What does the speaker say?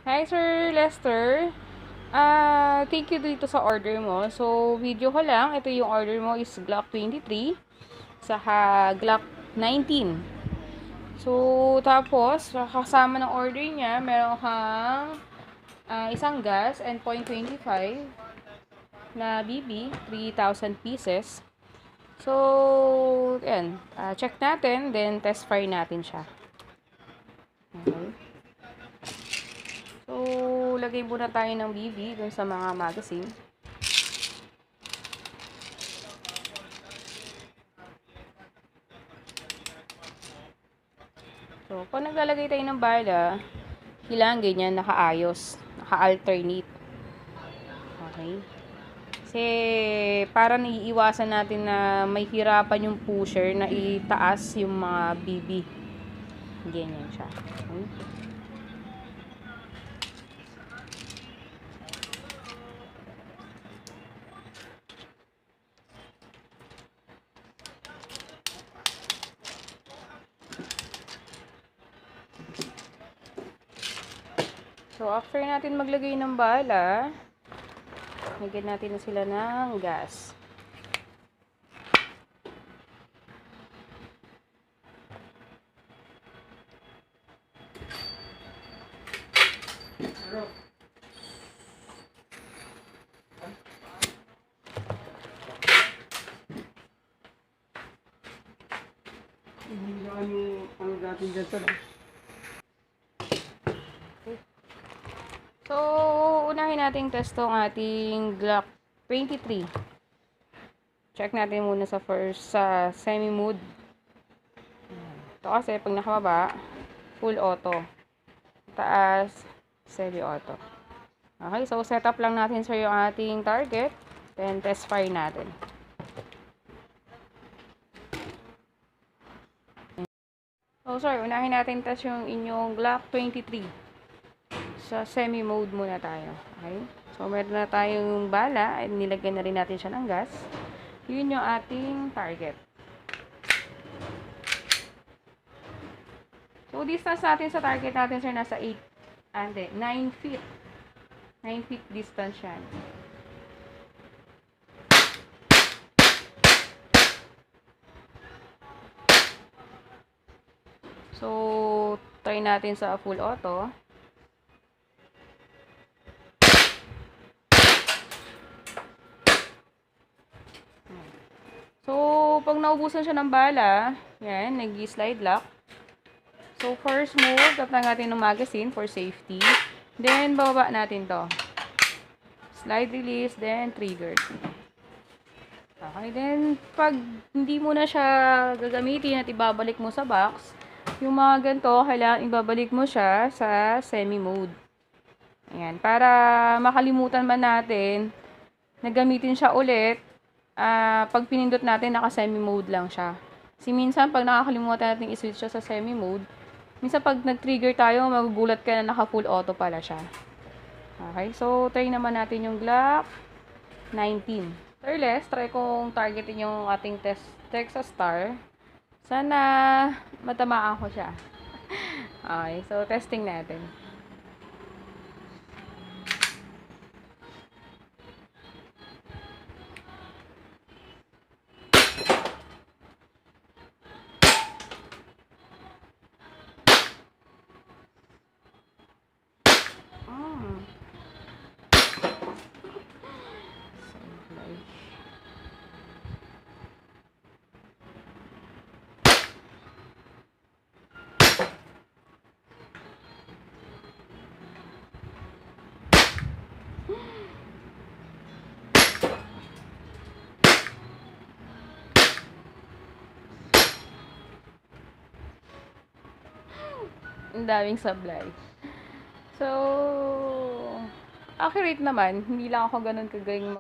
Hi, Sir Lester. Thank you dito sa order mo. So, video ko lang. Ito yung order mo is Glock 23 saka Glock 19. So, tapos, kasama ng order niya, meron kang isang gas and .25 na BB, 3,000 pieces. So, yan. Check natin, then test fire natin siya. Okay. So, lagay muna tayo ng BB dun sa mga magazine. So, pag naglalagay tayo ng bala, kailangan ganyan, nakaayos, naka-alternate. Okay? Kasi, para naiiwasan natin na may hirapan yung pusher na itaas yung mga BB. Ganyan siya. Okay? So, after natin maglagay ng bala, lagyan natin na sila ng gas. Hindi na kami ano natin dyan to. So, unahin natin test tong ating Glock 23. Check natin muna sa first, sa semi-mode. Ito kasi, pag nakababa, full auto. Taas, semi-auto. Okay, so set up lang natin sa yung ating target. Then, test fire natin. So, sorry, unahin natin test yung inyong Glock 23. Sa semi-mode muna tayo. Okay? So, meron na tayong bala. Nilagyan na rin natin siya ng gas. Yun yung ating target. So, distance natin sa target natin, sir, nasa 9 feet. 9 feet distance yan. So, try natin sa full auto. So, pag naubusan siya ng bala, yan, nag-slide lock. So, first move, tatang natin ng magazine for safety. Then, bababa natin to. Slide release, then triggered. Okay, then, pag hindi mo na siya gagamitin at ibabalik mo sa box, yung mga ganito, kailangan ibabalik mo siya sa semi-mode. Ayan, para makalimutan man natin na gamitin siya ulit, pag pinindot natin, naka-semi-mode lang siya. Kasi minsan, pag nakakalimutan natin i-switch siya sa semi-mode, minsan pag nag-trigger tayo, magugulat ka na naka-full auto pala siya. Okay, so try naman natin yung Glock 19. Sir Les, try kong targetin yung ating Texas Star. Sana matamaan ko siya. Okay, so testing natin. Ang daming sablay. So, accurate naman. Hindi lang ako ganun kagaling